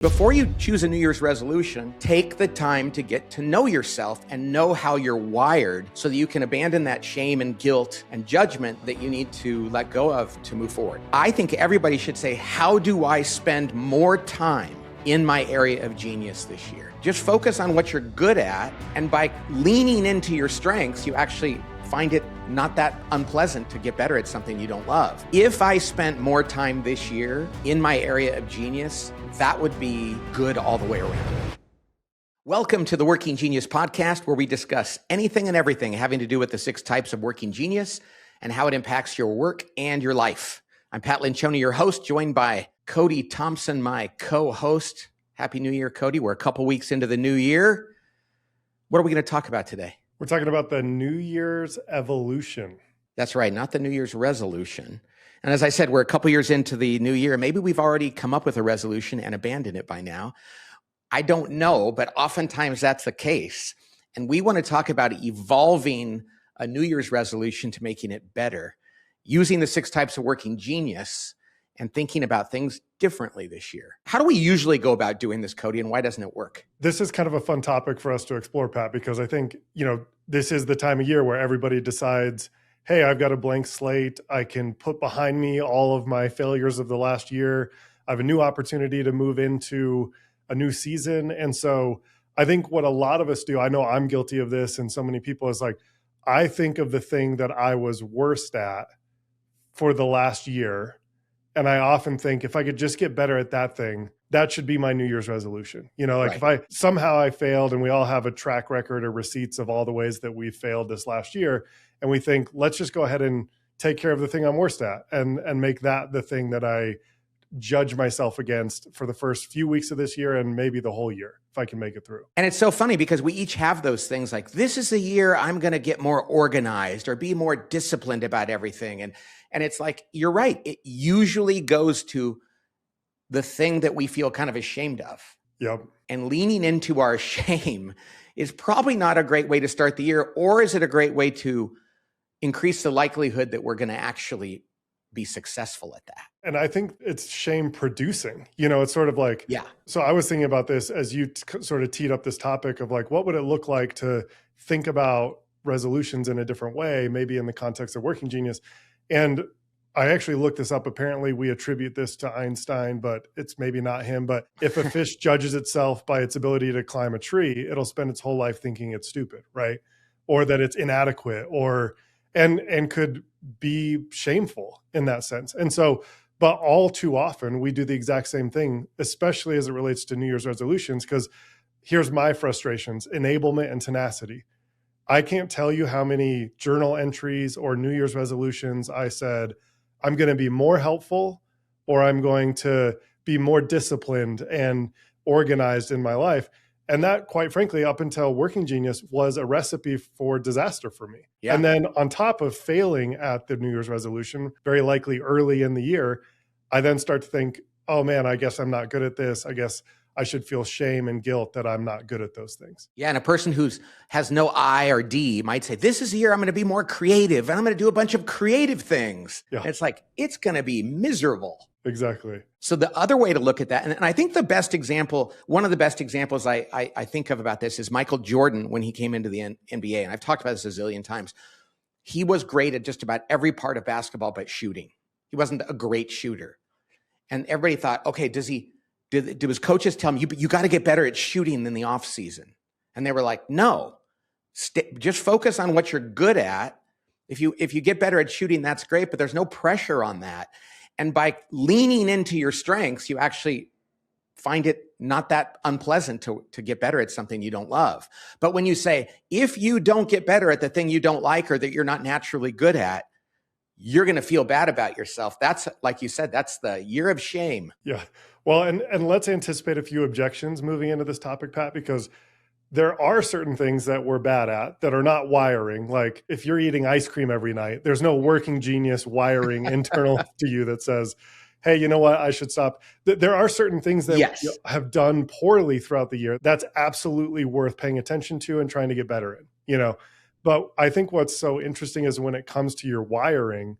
Before you choose a New Year's resolution, take the time to get to know yourself and know how you're wired so that you can abandon that shame and guilt and judgment that you need to let go of to move forward. I think everybody should say, how do I spend more time in my area of genius this year? Just focus on what you're good at, and by leaning into your strengths, you actually find it not that unpleasant to get better at something you don't love. If I spent more time this year in my area of genius, that would be good all the way around. Welcome to the Working Genius Podcast, where we discuss anything and everything having to do with the 6 types of working genius and how it impacts your work and your life. I'm Pat Lencioni, your host, joined by Cody Thompson, my co-host. Happy New Year, Cody. We're a couple weeks into the new year. What are we going to talk about today? We're talking about the New Year's evolution. That's right, not the New Year's resolution. And as I said, we're a couple years into the new year. Maybe we've already come up with a resolution and abandoned it by now. I don't know, but oftentimes that's the case. And we want to talk about evolving a New Year's resolution to making it better, using the 6 types of working genius and thinking about things differently this year. How do we usually go about doing this, Cody, and why doesn't it work? This is kind of a fun topic for us to explore, Pat, because I think, this is the time of year where everybody decides, hey, I've got a blank slate. I can put behind me all of my failures of the last year. I have a new opportunity to move into a new season. And so I think what a lot of us do, I know I'm guilty of this, and so many people, is like, I think of the thing that I was worst at for the last year. And I often think if I could just get better at that thing, that should be my New Year's resolution. Right. If I somehow failed, and we all have a track record or receipts of all the ways that we failed this last year, and we think, let's just go ahead and take care of the thing I'm worst at and make that the thing that I judge myself against for the first few weeks of this year and maybe the whole year, if I can make it through. And it's so funny because we each have those things like, this is the year I'm going to get more organized or be more disciplined about everything. And it's like, you're right. It usually goes to the thing that we feel kind of ashamed of. Yep. And leaning into our shame is probably not a great way to start the year, or is it a great way to increase the likelihood that we're going to actually be successful at that? And I think it's shame producing, it's sort of like, yeah. So I was thinking about this as you sort of teed up this topic of like, what would it look like to think about resolutions in a different way, maybe in the context of working genius. And I actually looked this up. Apparently we attribute this to Einstein, but it's maybe not him. But if a fish judges itself by its ability to climb a tree, it'll spend its whole life thinking it's stupid, right? Or that it's inadequate, and could be shameful in that sense. And so, but all too often we do the exact same thing, especially as it relates to New Year's resolutions, because here's my frustrations: enablement and tenacity. I can't tell you how many journal entries or New Year's resolutions I said, I'm going to be more helpful, or I'm going to be more disciplined and organized in my life. And that, quite frankly, up until Working Genius, was a recipe for disaster for me. Yeah. And then on top of failing at the New Year's resolution, very likely early in the year, I then start to think, oh man, I guess I'm not good at this. I guess I should feel shame and guilt that I'm not good at those things. Yeah, and a person who has no I or D might say, this is the year I'm going to be more creative, and I'm going to do a bunch of creative things. Yeah. And it's like, it's going to be miserable. Exactly. So the other way to look at that, and I think the best example, one of the best examples I think of about this is Michael Jordan when he came into the NBA. And I've talked about this a zillion times. He was great at just about every part of basketball but shooting. He wasn't a great shooter. And everybody thought, okay, do his coaches tell him, you got to get better at shooting in the off season? And they were like, no, just focus on what you're good at. If you get better at shooting, that's great, but there's no pressure on that. And by leaning into your strengths, you actually find it not that unpleasant to get better at something you don't love. But when you say, if you don't get better at the thing you don't like or that you're not naturally good at, you're going to feel bad about yourself. That's, like you said, that's the year of shame. Yeah. Well, and let's anticipate a few objections moving into this topic, Pat, because there are certain things that we're bad at that are not wiring. Like if you're eating ice cream every night, there's no working genius wiring internal to you that says, hey, you know what, I should stop. There are certain things that yes. have done poorly throughout the year. That's absolutely worth paying attention to and trying to get better in, But I think what's so interesting is when it comes to your wiring,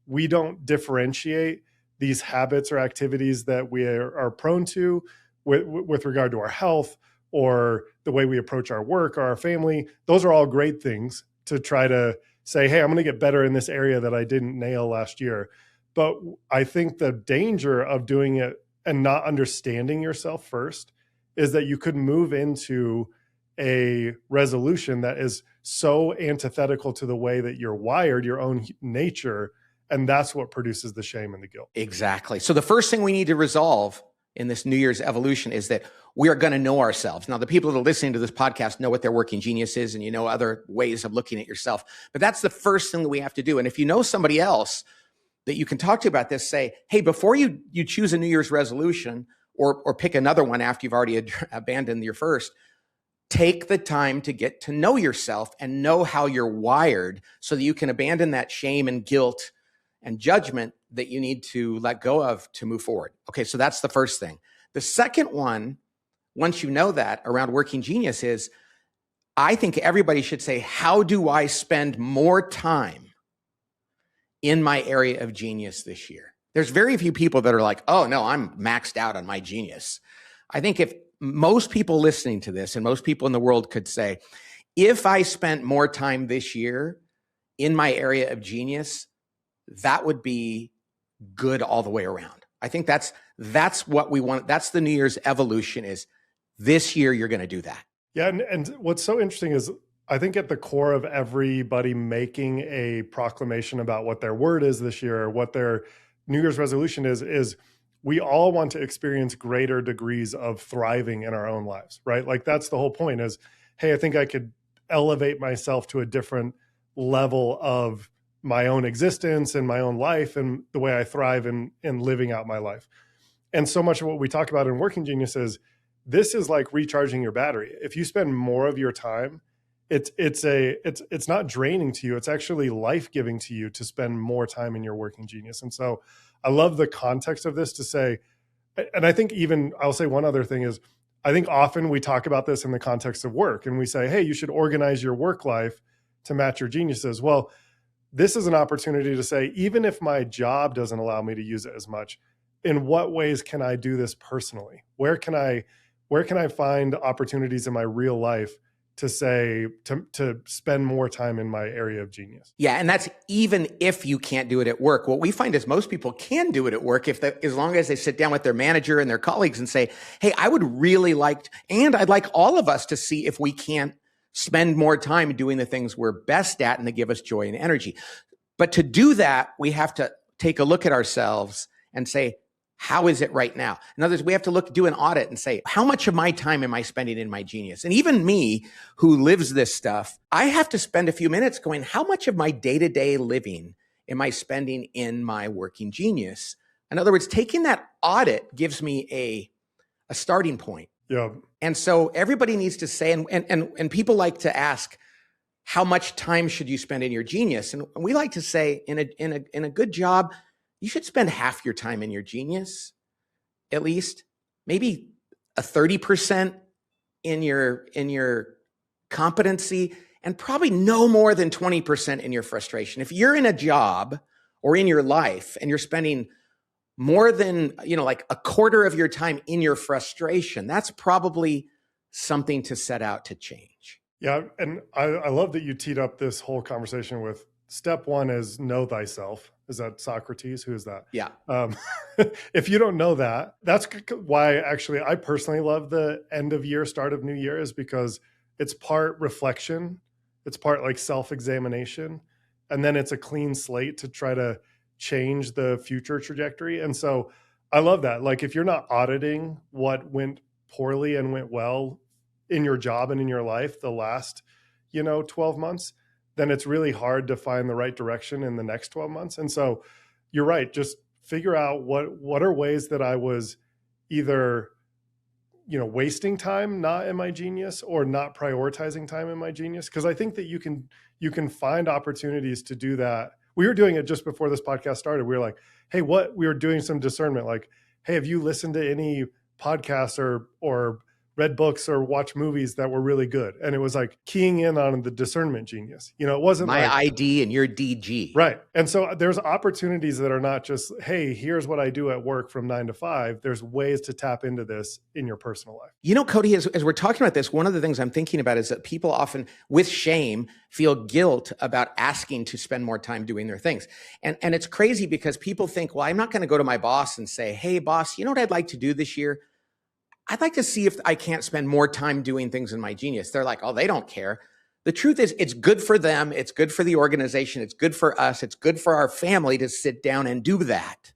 we don't differentiate these habits or activities that we are prone to with regard to our health or the way we approach our work or our family. Those are all great things to try to say, hey, I'm going to get better in this area that I didn't nail last year. But I think the danger of doing it and not understanding yourself first is that you could move into a resolution that is so antithetical to the way that you're wired, your own nature. And that's what produces the shame and the guilt. Exactly. So the first thing we need to resolve in this New Year's evolution is that we are going to know ourselves. Now, the people that are listening to this podcast know what their working genius is, and you know other ways of looking at yourself. But that's the first thing that we have to do. And if you know somebody else that you can talk to about this, say, hey, before you choose a New Year's resolution or pick another one after you've already abandoned your first, take the time to get to know yourself and know how you're wired so that you can abandon that shame and guilt and judgment that you need to let go of to move forward. Okay, so that's the first thing. The second one, once you know that around working genius, is I think everybody should say, how do I spend more time in my area of genius this year? There's very few people that are like, oh no, I'm maxed out on my genius. I think if most people listening to this and most people in the world could say, if I spent more time this year in my area of genius, that would be good all the way around. I think that's what we want. That's the New Year's evolution, is this year you're going to do that. Yeah. And what's so interesting is I think at the core of everybody making a proclamation about what their word is this year, or what their New Year's resolution is we all want to experience greater degrees of thriving in our own lives, right? Like that's the whole point is, hey, I think I could elevate myself to a different level of my own existence and my own life and the way I thrive in living out my life. And so much of what we talk about in Working Genius is this is like recharging your battery. If you spend more of your time, it's not draining to you. It's actually life-giving to you to spend more time in your Working Genius. And so I love the context of this to say, and I think even I'll say one other thing is, I think often we talk about this in the context of work and we say, hey, you should organize your work life to match your geniuses. Well, this is an opportunity to say, even if my job doesn't allow me to use it as much, in what ways can I do this personally? Where can I find opportunities in my real life to say, to spend more time in my area of genius? Yeah. And that's even if you can't do it at work. What we find is most people can do it at work as long as they sit down with their manager and their colleagues and say, hey, I would really and I'd like all of us to see if we can't spend more time doing the things we're best at and that give us joy and energy. But to do that, we have to take a look at ourselves and say, how is it right now? In other words, we have to do an audit and say, how much of my time am I spending in my genius? And even me, who lives this stuff, I have to spend a few minutes going, how much of my day-to-day living am I spending in my working genius? In other words, taking that audit gives me a starting point. Yeah. And so everybody needs to say, and people like to ask, how much time should you spend in your genius? And we like to say, in a good job, you should spend half your time in your genius, at least, maybe a 30% in your competency, and probably no more than 20% in your frustration. If you're in a job or in your life and you're spending more than, like a quarter of your time in your frustration, that's probably something to set out to change. Yeah. And I love that you teed up this whole conversation with step one is know thyself. Is that Socrates? Who is that? Yeah. If you don't know that, that's why actually I personally love the end of year, start of new year, is because it's part reflection. It's part like self-examination. And then it's a clean slate to try to change the future trajectory. And so I love that. Like if you're not auditing what went poorly and went well in your job and in your life the last, 12 months, then it's really hard to find the right direction in the next 12 months. And so you're right. Just figure out what are ways that I was either, wasting time not in my genius or not prioritizing time in my genius. Because I think that you can find opportunities to do that. We were doing it just before this podcast started. We were like, hey, we were doing some discernment. Like, hey, have you listened to any podcasts or read books or watched movies that were really good. And it was like keying in on the discernment genius. You know, it wasn't my like ID and your DG. Right. And so there's opportunities that are not just, hey, here's what I do at work from 9 to 5. There's ways to tap into this in your personal life. You know, Cody, as we're talking about this, one of the things I'm thinking about is that people often, with shame, feel guilt about asking to spend more time doing their things. And it's crazy because people think, well, I'm not going to go to my boss and say, hey, boss, you know what I'd like to do this year? I'd like to see if I can't spend more time doing things in my genius. They're like, oh, they don't care. The truth is, it's good for them. It's good for the organization. It's good for us. It's good for our family to sit down and do that.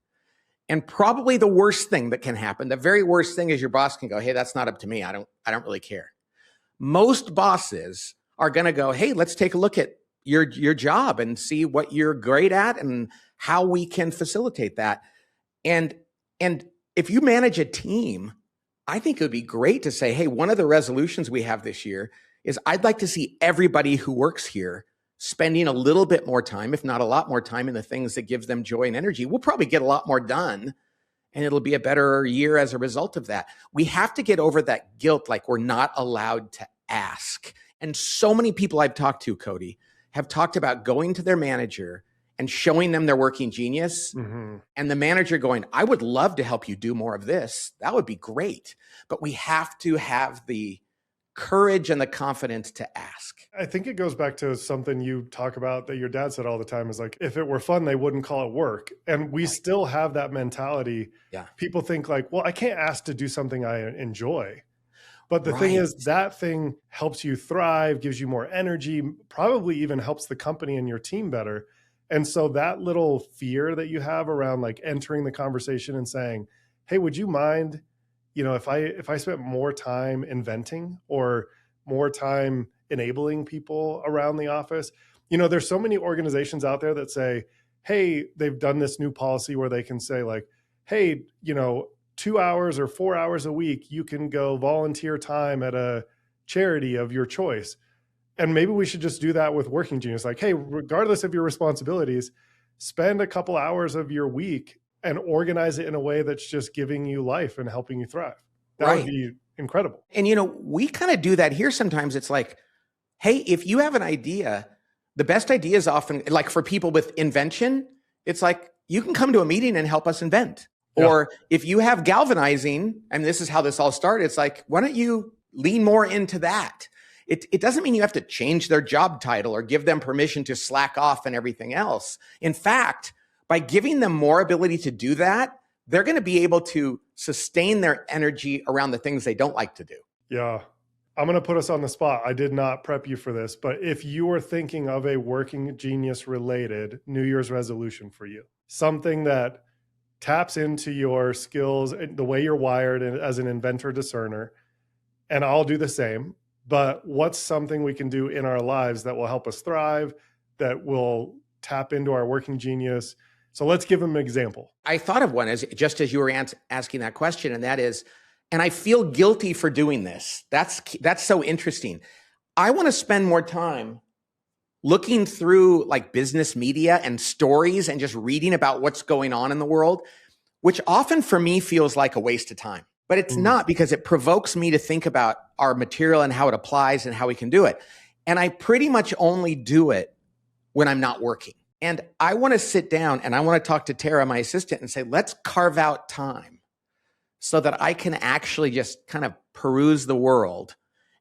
And probably the worst thing that can happen, the very worst thing is your boss can go, hey, that's not up to me. I don't really care. Most bosses are going to go, hey, let's take a look at your job and see what you're great at and how we can facilitate that. And if you manage a team, I think it would be great to say, hey, one of the resolutions we have this year is I'd like to see everybody who works here spending a little bit more time, if not a lot more time, in the things that gives them joy and energy. We'll probably get a lot more done, and it'll be a better year as a result of that. We have to get over that guilt, like we're not allowed to ask. And so many people I've talked to, Cody, have talked about going to their manager and showing them their working genius, and the manager going, I would love to help you do more of this. That would be great. But we have to have the courage and the confidence to ask. I think it goes back to something you talk about that your dad said all the time is like, if it were fun, they wouldn't call it work. And we still have that mentality. Yeah. People think like, well, I can't ask to do something I enjoy. But the thing is, that thing helps you thrive, gives you more energy, probably even helps the company and your team better. And so that little fear that you have around like entering the conversation and saying, hey, would you mind, you know, if I spent more time inventing or more time enabling people around the office? You know, there's so many organizations out there that say, hey, they've done this new policy where they can say like, hey, you know, 2 hours or 4 hours a week, you can go volunteer time at a charity of your choice. And maybe we should just do that with Working Genius. Like, hey, regardless of your responsibilities, spend a couple hours of your week and organize it in a way that's just giving you life and helping you thrive. That would be incredible. And, you know, we kind of do that here sometimes. It's like, hey, if you have an idea, the best idea is often like for people with invention, it's like, you can come to a meeting and help us invent. Yeah. Or if you have galvanizing, and this is how this all started, it's like, why don't you lean more into that? It doesn't mean you have to change their job title or give them permission to slack off and everything else. In fact, by giving them more ability to do that, they're going to be able to sustain their energy around the things they don't like to do. Yeah. I'm going to put us on the spot. I did not prep you for this, but if you were thinking of a Working Genius related New Year's resolution for you, something that taps into your skills, the way you're wired as an inventor discerner, and I'll do the same, but what's something we can do in our lives that will help us thrive, that will tap into our working genius? So let's give them an example. I thought of one just as you were asking that question, and that is, and I feel guilty for doing this. That's so interesting. I want to spend more time looking through like business media and stories and just reading about what's going on in the world, which often for me feels like a waste of time. But it's not, because it provokes me to think about our material and how it applies and how we can do it. And I pretty much only do it when I'm not working. And I want to sit down and I want to talk to Tara, my assistant, and say, let's carve out time so that I can actually just kind of peruse the world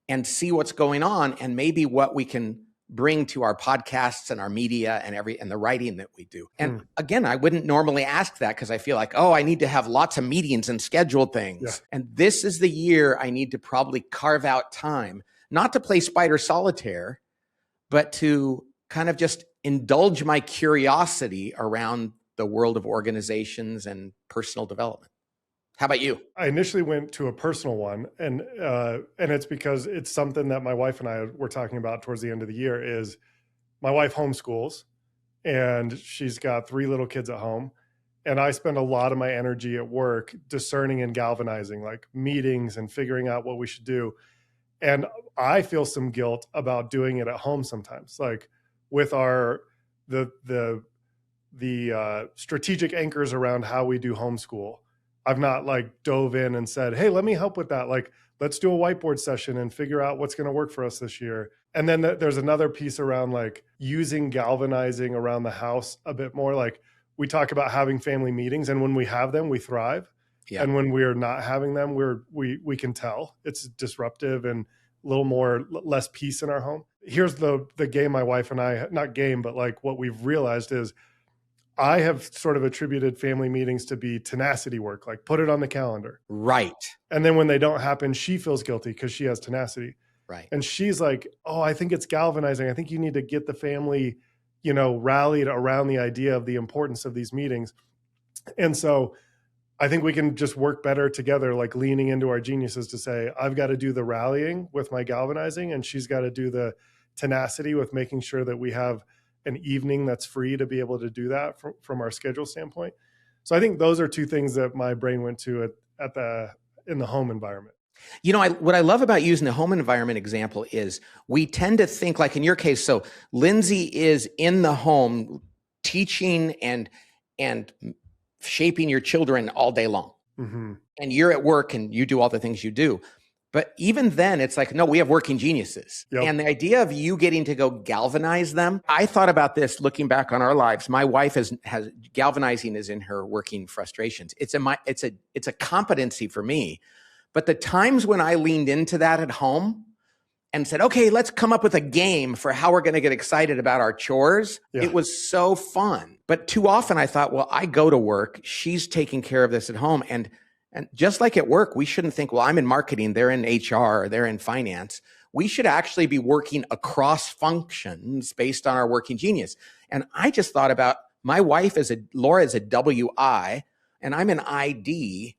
and see what's going on and maybe what we can bring to our podcasts and our media and the writing that we do. And again, I wouldn't normally ask that because I feel like, oh, I need to have lots of meetings and schedule things. Yeah. And this is the year I need to probably carve out time, not to play Spider Solitaire, but to kind of just indulge my curiosity around the world of organizations and personal development. How about you? I initially went to a personal one, and it's because it's something that my wife and I were talking about towards the end of the year. Is my wife homeschools, and she's got 3 little kids at home, and I spend a lot of my energy at work discerning and galvanizing, like meetings and figuring out what we should do. And I feel some guilt about doing it at home sometimes, like with the strategic anchors around how we do homeschool. I've not like dove in and said, hey, let me help with that. Like, let's do a whiteboard session and figure out what's going to work for us this year. And then there's another piece around like using galvanizing around the house a bit more. Like we talk about having family meetings, and when we have them, we thrive. Yeah. And when we're not having them, we can tell it's disruptive and a little more less peace in our home. Here's the game my wife and I, not game, but like what we've realized is I have sort of attributed family meetings to be tenacity work, like put it on the calendar. Right. And then when they don't happen, she feels guilty because she has tenacity. Right. And she's like, oh, I think it's galvanizing. I think you need to get the family, rallied around the idea of the importance of these meetings. And so I think we can just work better together, like leaning into our geniuses to say, I've got to do the rallying with my galvanizing, and she's got to do the tenacity with making sure that we have an evening that's free to be able to do that from our schedule standpoint. So I think those are two things that my brain went to in the home environment. What I love about using the home environment example is we tend to think, like in your case, so Lindsay is in the home teaching and shaping your children all day long. Mm-hmm. And you're at work and you do all the things you do. But even then, it's like, no, we have working geniuses. Yep. And the idea of you getting to go galvanize them, I thought about this looking back on our lives. My wife has galvanizing is in her working frustrations. It's a competency for me. But the times when I leaned into that at home and said, okay, let's come up with a game for how we're going to get excited about our chores. Yeah. It was so fun. But too often I thought, well, I go to work, she's taking care of this at home. And just like at work, we shouldn't think, well, I'm in marketing, they're in HR, or they're in finance. We should actually be working across functions based on our working genius. And I just thought about my wife Laura is a WI, and I'm an ID.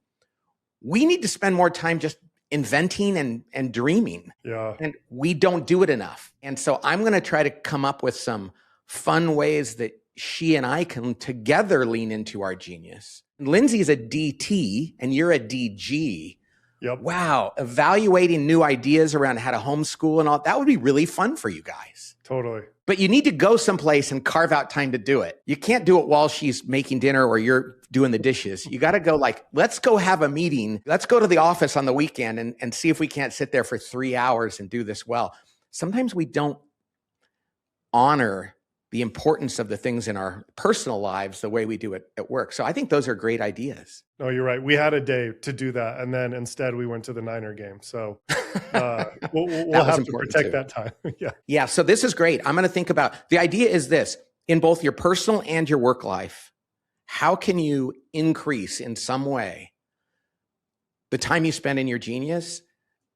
We need to spend more time just inventing and dreaming. Yeah. And we don't do it enough. And so I'm going to try to come up with some fun ways that she and I can together lean into our genius. Lindsay's a DT and you're a DG. Yep. Wow. Evaluating new ideas around how to homeschool and all that would be really fun for you guys. Totally. But you need to go someplace and carve out time to do it. You can't do it while she's making dinner or you're doing the dishes. You got to go like, let's go have a meeting. Let's go to the office on the weekend and see if we can't sit there for 3 hours and do this well. Sometimes we don't honor the importance of the things in our personal lives the way we do it at work. So I think those are great ideas. No, you're right. We had a day to do that. And then instead we went to the Niner game. So we'll have to protect that time. Yeah. Yeah. So this is great. I'm going to think about, the idea is this, in both your personal and your work life, how can you increase in some way the time you spend in your genius?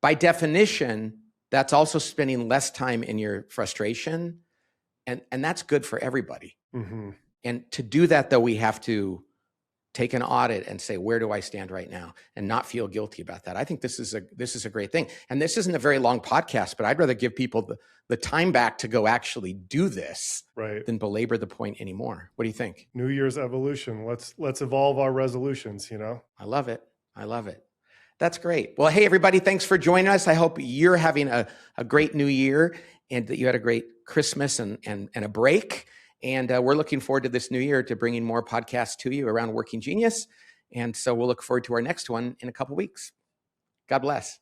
By definition, that's also spending less time in your frustration. And that's good for everybody. Mm-hmm. And to do that, though, we have to take an audit and say, where do I stand right now? And not feel guilty about that. I think this is a great thing. And this isn't a very long podcast, but I'd rather give people the time back to go actually do this than belabor the point anymore. What do you think? New Year's evolution. Let's evolve our resolutions, I love it. I love it. That's great. Well, hey, everybody, thanks for joining us. I hope you're having a great new year and that you had a great Christmas and a break. And we're looking forward to this new year to bringing more podcasts to you around Working Genius. And so we'll look forward to our next one in a couple weeks. God bless.